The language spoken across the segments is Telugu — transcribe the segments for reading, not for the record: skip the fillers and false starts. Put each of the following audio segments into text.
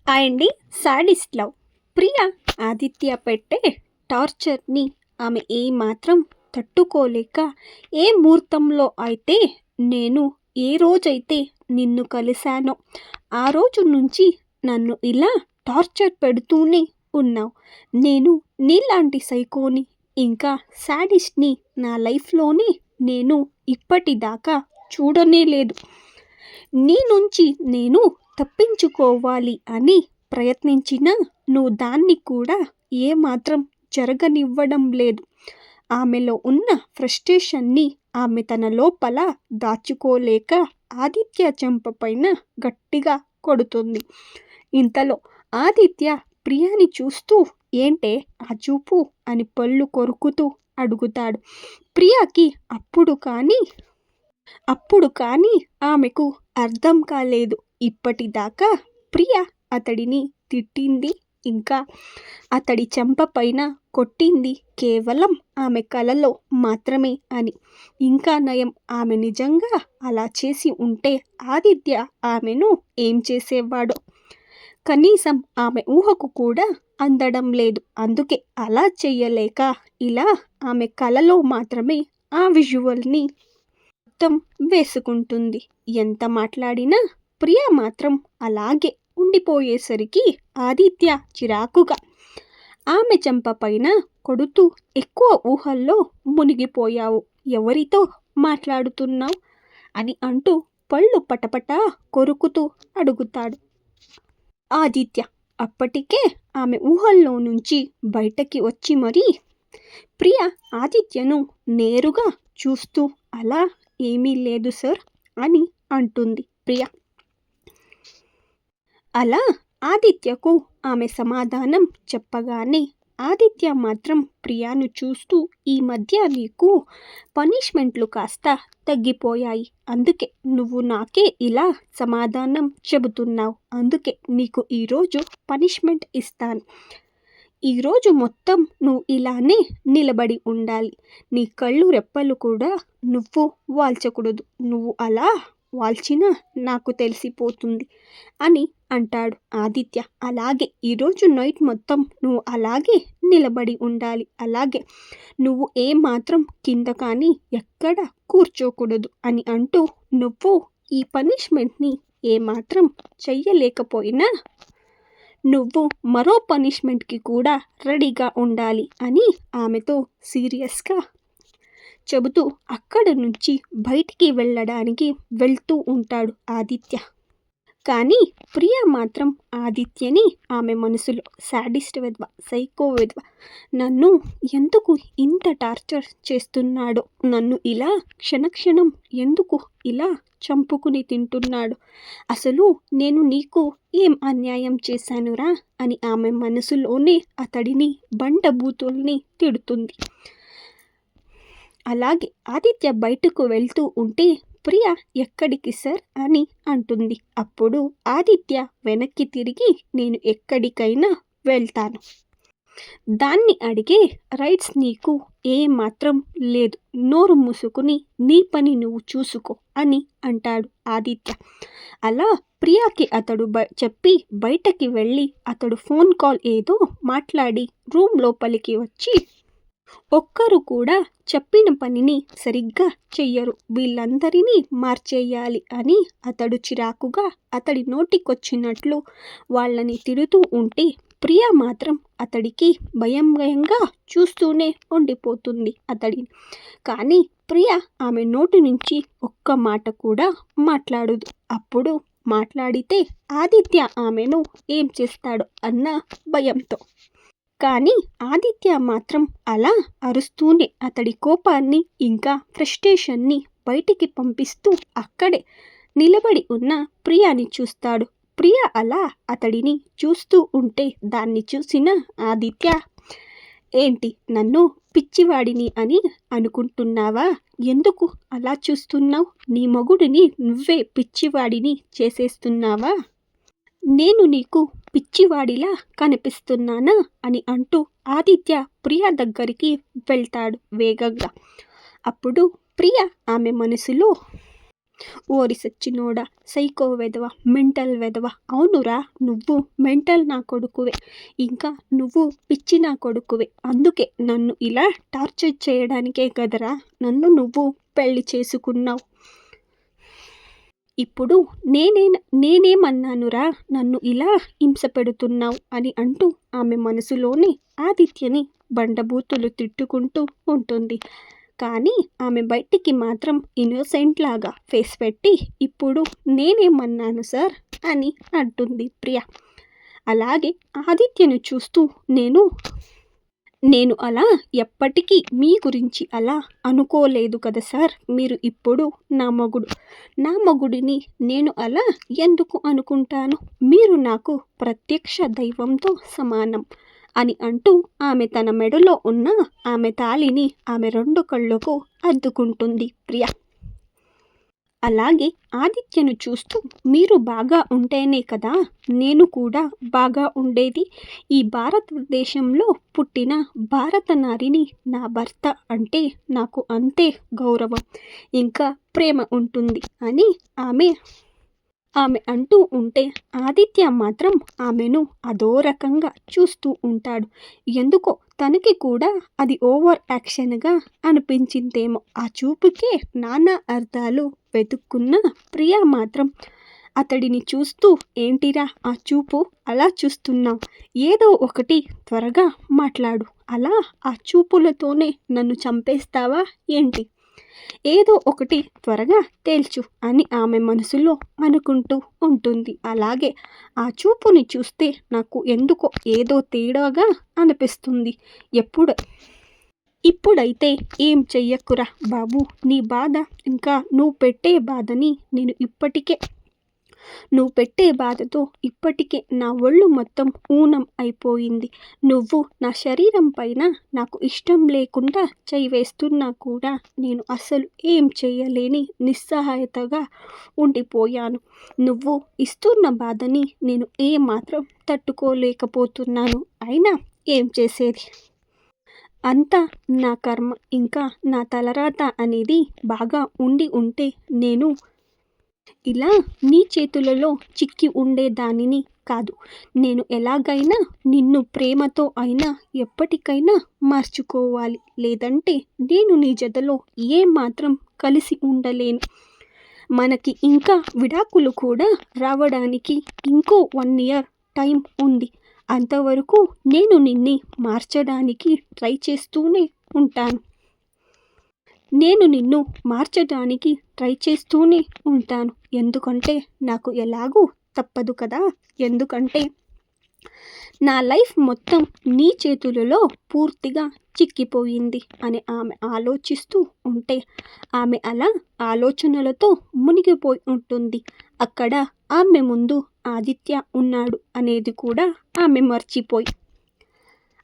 అండి సాడిస్ట్ లవ్. ప్రియ ఆదిత్య పెట్టే టార్చర్ని ఆమె ఏమాత్రం తట్టుకోలేక, ఏ ముహూర్తంలో అయితే నేను ఏ రోజైతే నిన్ను కలిశానో ఆ రోజు నుంచి నన్ను ఇలా టార్చర్ పెడుతూనే ఉన్నావు. నేను నీలాంటి సైకోని, ఇంకా సాడిస్ట్ని నా లైఫ్లోనే నేను ఇప్పటిదాకా చూడనే లేదు. నీ నుంచి నేను తప్పించుకోవాలి అని ప్రయత్నించినా నువ్వు దాన్ని కూడా ఏమాత్రం జరగనివ్వడం లేదు. ఆమెలో ఉన్న ఫ్రస్ట్రేషన్ని ఆమె తన లోపల దాచుకోలేక ఆదిత్య చెంప పైన గట్టిగా కొడుతుంది. ఇంతలో ఆదిత్య ప్రియాని చూస్తూ, ఏంటే ఆ చూపు అని పళ్ళు కొరుకుతూ అడుగుతాడు. ప్రియాకి అప్పుడు కానీ ఆమెకు అర్థం కాలేదు. ఇప్పటిదాకా ప్రియ అతడిని తిట్టింది, ఇంకా అతడి చెంప పైన కొట్టింది కేవలం ఆమె కలలో మాత్రమే అని. ఇంకా నయం, ఆమె నిజంగా అలా చేసి ఉంటే ఆదిత్య ఆమెను ఏం చేసేవాడో కనీసం ఆమె ఊహకు కూడా అందడం లేదు. అందుకే అలా చెయ్యలేక ఇలా ఆమె కలలో మాత్రమే ఆ విజువల్ని మొత్తం వేసుకుంటుంది. ఎంత మాట్లాడినా ప్రియ మాత్రం అలాగే ఉండిపోయేసరికి ఆదిత్య చిరాకుగా ఆమె చెంప పైన కొడుతూ, ఎక్కువ ఊహల్లో మునిగిపోయావు, ఎవరితో మాట్లాడుతున్నావు అని అంటూ పళ్ళు పటపటా కొరుకుతూ అడుగుతాడు. ఆదిత్య అప్పటికే ఆమె ఊహల్లో నుంచి బయటకి వచ్చి మరీ ప్రియ ఆదిత్యను నేరుగా చూస్తూ, అలా ఏమీ లేదు సార్ అని అంటుంది. ప్రియ అలా ఆదిత్యకు ఆమె సమాధానం చెప్పగానే ఆదిత్య మాత్రం ప్రియాను చూస్తూ, ఈ మధ్య నీకు పనిష్మెంట్లు కాస్త తగ్గిపోయాయి, అందుకే నువ్వు నాకే ఇలా సమాధానం చెబుతున్నావు. అందుకే నీకు ఈరోజు పనిష్మెంట్ ఇస్తాను. ఈరోజు మొత్తం నువ్వు ఇలానే నిలబడి ఉండాలి. నీ కళ్ళు రెప్పలు కూడా నువ్వు వాల్చకూడదు. నువ్వు అలా వాల్చినా నాకు తెలిసిపోతుంది అని అంటాడు ఆదిత్య. అలాగే ఈరోజు నైట్ మొత్తం నువ్వు అలాగే నిలబడి ఉండాలి. అలాగే నువ్వు ఏమాత్రం కింద కానీ ఎక్కడ కూర్చోకూడదు అని అంటూ, నువ్వు ఈ పనిష్మెంట్ని ఏమాత్రం చెయ్యలేకపోయినా నువ్వు మరో పనిష్మెంట్కి కూడా రెడీగా ఉండాలి అని ఆమెతో సీరియస్గా చెబుతూ అక్కడి నుంచి బయటికి వెళ్ళడానికి వెళ్తూ ఉంటాడు ఆదిత్య. కానీ ప్రియ మాత్రం ఆదిత్యని ఆమె మనసులో సాడిస్ట్ వెధవ, సైకో వెధవ, నన్ను ఎందుకు ఇంత టార్చర్ చేస్తున్నాడో, నన్ను ఇలా క్షణక్షణం ఎందుకు ఇలా చంపుకుని తింటున్నాడు, అసలు నేను నీకు ఏం అన్యాయం చేశానురా అని ఆమె మనసులోనే అతడిని బండబూతుల్ని తిడుతుంది. అలాగే ఆదిత్య బయటకు వెళ్తూ ఉంటే ప్రియ ఎక్కడికి సార్ అని అంటుంది. అప్పుడు ఆదిత్య వెనక్కి తిరిగి, నేను ఎక్కడికైనా వెళ్తాను, దాన్ని అడిగే రైట్స్ నీకు ఏమాత్రం లేదు, నోరు మూసుకుని నీ పని నువ్వు చూసుకో అని అంటాడు ఆదిత్య. అలా ప్రియాకి అతడు చెప్పి బయటకి వెళ్ళి అతడు ఫోన్ కాల్ ఏదో మాట్లాడి రూమ్ లోపలికి వచ్చి, ఒక్కరు కూడా చెప్పిన పనిని సరిగ్గా చెయ్యరు, వీళ్ళందరినీ మార్చేయాలి అని అతడు చిరాకుగా అతడి నోటికొచ్చినట్లు వాళ్ళని తిడుతూ ఉంటే ప్రియ మాత్రం అతడికి భయంగా చూస్తూనే ఉండిపోతుంది అతడిని. కానీ ప్రియ ఆమె నోటి నుంచి ఒక్క మాట కూడా మాట్లాడదు. అప్పుడు మాట్లాడితే ఆదిత్య ఆమెను ఏం చేస్తాడో అన్న భయంతో. కానీ ఆదిత్య మాత్రం అలా అరుస్తూనే అతడి కోపాన్ని ఇంకా ఫ్రస్ట్రేషన్ని బయటికి పంపిస్తూ అక్కడే నిలబడి ఉన్న ప్రియాని చూస్తాడు. ప్రియ అలా అతడిని చూస్తూ ఉంటే దాన్ని చూసిన ఆదిత్య, ఏంటి నన్ను పిచ్చివాడిని అని అనుకుంటున్నావా, ఎందుకు అలా చూస్తున్నావు, నీ మొగుడిని నువ్వే పిచ్చివాడిని చేసేస్తున్నావా, నేను నీకు పిచ్చివాడిలా కనిపిస్తున్నానా అని అంటూ ఆదిత్య ప్రియ దగ్గరికి వెళ్తాడు వేగంగా. అప్పుడు ప్రియ ఆమె మనసులో, ఓరి సచ్చినోడా, సైకో వెధవ, మెంటల్ వెధవ, అవునురా నువ్వు మెంటల్ నా కొడుకువే, ఇంకా నువ్వు పిచ్చి నా కొడుకువే, అందుకే నన్ను ఇలా టార్చర్ చేయడానికే కదరా నన్ను నువ్వు పెళ్లి చేసుకున్నావు. ఇప్పుడు నేనేమన్నానురా నన్ను ఇలా హింస పెడుతున్నావు అని అంటూ ఆమె మనసులోనే ఆదిత్యని బండబూతులు తిట్టుకుంటూ ఉంటుంది. కానీ ఆమె బయటికి మాత్రం ఇన్నోసెంట్ లాగా ఫేస్ పెట్టి ఇప్పుడు నేనేమన్నాను సార్ అని అంటుంది ప్రియ. అలాగే ఆదిత్యను చూస్తూ నేను అలా ఎప్పటికీ మీ గురించి అలా అనుకోలేదు కదా సార్. మీరు ఇప్పుడు నా మొగుడిని నేను అలా ఎందుకు అనుకుంటాను? మీరు నాకు ప్రత్యక్ష దైవంతో సమానం అని అంటూ ఆమె తన మెడలో ఉన్న ఆమె తాళిని ఆమె 2 కళ్ళకు అద్దుకుంటుంది ప్రియ. అలాగే ఆదిత్యను చూస్తూ మీరు బాగా ఉంటేనే కదా నేను కూడా బాగా ఉండేది. ఈ భారతదేశంలో పుట్టిన భారత నారిని నా భర్త అంటే నాకు అంతే గౌరవం, ఇంకా ప్రేమ ఉంటుంది అని ఆమె అంటూ ఉంటే ఆదిత్య మాత్రం ఆమెను అదో రకంగా చూస్తూ ఉంటాడు. ఎందుకో తనకి కూడా అది ఓవర్ యాక్షన్గా అనిపించిందేమో. ఆ చూపుకే నానా అర్థాలు వెతుక్కున్న ప్రియ మాత్రం అతడిని చూస్తూ ఏంటిరా ఆ చూపు అలా చూస్తున్నావు? ఏదో ఒకటి త్వరగా మాట్లాడు, అలా ఆ చూపులతోనే నన్ను చంపేస్తావా ఏంటి? ఏదో ఒకటి త్వరగా తేల్చు అని ఆమె మనసులో అనుకుంటూ ఉంటుంది. అలాగే ఆ చూపుని చూస్తే నాకు ఎందుకో ఏదో తేడాగా అనిపిస్తుంది. ఇప్పుడైతే ఏం చెయ్యకురా బాబు, నీ బాధ ఇంకా నువ్వు పెట్టే బాధతో ఇప్పటికే నా ఒళ్ళు మొత్తం ఊనం అయిపోయింది. నువ్వు నా శరీరం పైన నాకు ఇష్టం లేకుండా వేస్తున్నా కూడా నేను అసలు ఏం చేయలేని నిస్సహాయతగా ఉండిపోయాను. నువ్వు ఇస్తున్న బాధని నేను ఏమాత్రం తట్టుకోలేకపోతున్నాను. అయినా ఏం చేసేది, అంతా నా కర్మ, ఇంకా నా తలరాత అనేది బాగా ఉంటే నేను ఇలా నీ చేతులలో చిక్కి ఉండేదానిని కాదు. నేను ఎలాగైనా నిన్ను ప్రేమతో అయినా ఎప్పటికైనా మార్చుకోవాలి, లేదంటే నేను నీ జతలో ఏమాత్రం కలిసి ఉండలేను. మనకి ఇంకా విడాకులు కూడా రావడానికి ఇంకో 1 year టైం ఉంది. అంతవరకు నేను నిన్ను మార్చడానికి ట్రై చేస్తూనే ఉంటాను. ఎందుకంటే నాకు ఎలాగూ తప్పదు కదా. ఎందుకంటే నా లైఫ్ మొత్తం నీ చేతులలో పూర్తిగా చిక్కిపోయింది అని ఆమె ఆలోచిస్తూ ఉంటే ఆమె అలా ఆలోచనలతో మునిగిపోయి ఉంటుంది. అక్కడ ఆమె ముందు ఆదిత్య ఉన్నాడు అనేది కూడా ఆమె మర్చిపోయి,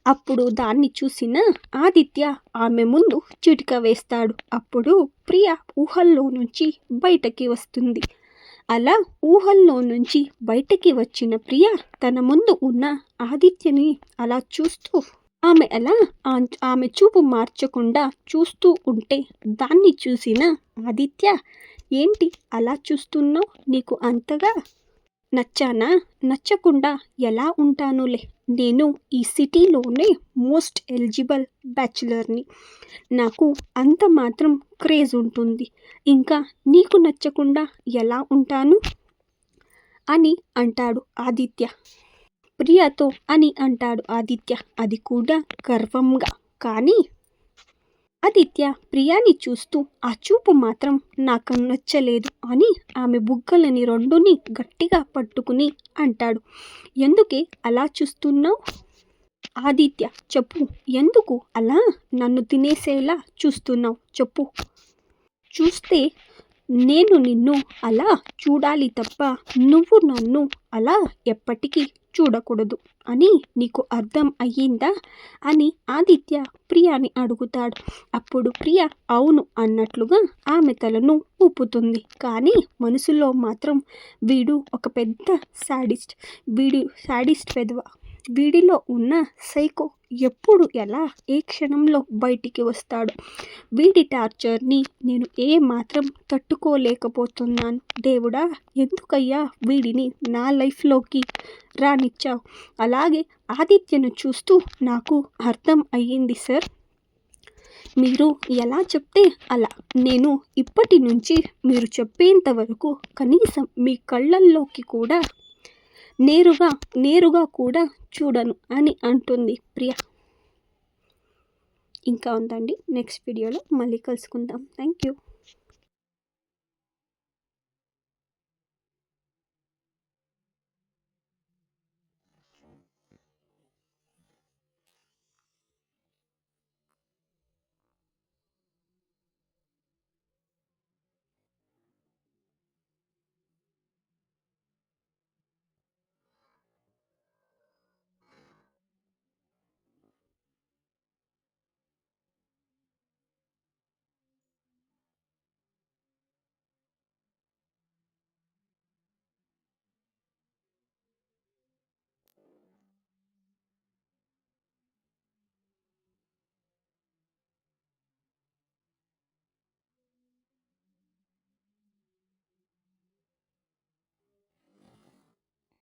అప్పుడు దాన్ని చూసిన ఆదిత్య ఆమె ముందు చిటిక వేస్తాడు. అప్పుడు ప్రియ ఊహల్లో నుంచి బయటకి వస్తుంది. అలా ఊహల్లో నుంచి బయటకి వచ్చిన ప్రియ తన ముందు ఉన్న ఆదిత్యని అలా చూస్తూ ఆమె చూపు మార్చకుండా చూస్తూ ఉంటే దాన్ని చూసిన ఆదిత్య ఏంటి అలా చూస్తున్నావు? నీకు అంతగా నచ్చానా? నచ్చకుండా ఎలా ఉంటానులే. నేను ఈ సిటీలోనే మోస్ట్ ఎలిజిబుల్ బ్యాచులర్ని. నాకు అంత మాత్రం క్రేజ్ ఉంటుంది. ఇంకా నీకు నచ్చకుండా ఎలా ఉంటాను అని అంటాడు ఆదిత్య. ప్రియతో అని అంటాడు ఆదిత్య, అది కూడా గర్వంగా. కానీ ఆదిత్య ప్రియాని చూస్తూ ఆ చూపు మాత్రం నాకు నచ్చలేదు అని ఆమె బుగ్గలని 2ని గట్టిగా పట్టుకుని అంటాడు. ఎందుకే అలా చూస్తున్నావు? ఆదిత్య చెప్పు, ఎందుకు అలా నన్ను తినేసేలా చూస్తున్నావు చెప్పు. చూస్తే నేను నిన్ను అలా చూడాలి తప్ప నువ్వు నన్ను అలా ఎప్పటికీ చూడకూడదు అని నీకు అర్థం అయ్యిందా అని ఆదిత్య ప్రియాని అడుగుతాడు. అప్పుడు ప్రియ అవును అన్నట్లుగా ఆమె తలను ఊపుతుంది. కానీ మనసులో మాత్రం వీడు ఒక పెద్ద శాడిస్ట్ వెధవ, వీడిలో ఉన్న సైకో ఎప్పుడు ఎలా ఏ క్షణంలో బయటికి వస్తాడు. వీడి టార్చర్ని నేను ఏ మాత్రం తట్టుకోలేకపోతున్నాను. దేవుడా, ఎందుకయ్యా వీడిని నా లైఫ్లోకి రానిచ్చావు. అలాగే ఆదిత్యను చూస్తూ నాకు అర్థం అయ్యింది సార్. మీరు ఎలా చెప్తే అలా. నేను ఇప్పటి నుంచి మీరు చెప్పేంత వరకు కనీసం మీ కళ్ళల్లోకి కూడా నేరుగా కూడా చూడను అని అంటుంది ప్రియ. ఇంకా ఉందండి, నెక్స్ట్ వీడియోలో మళ్ళీ కలుసుకుందాం. Thank you.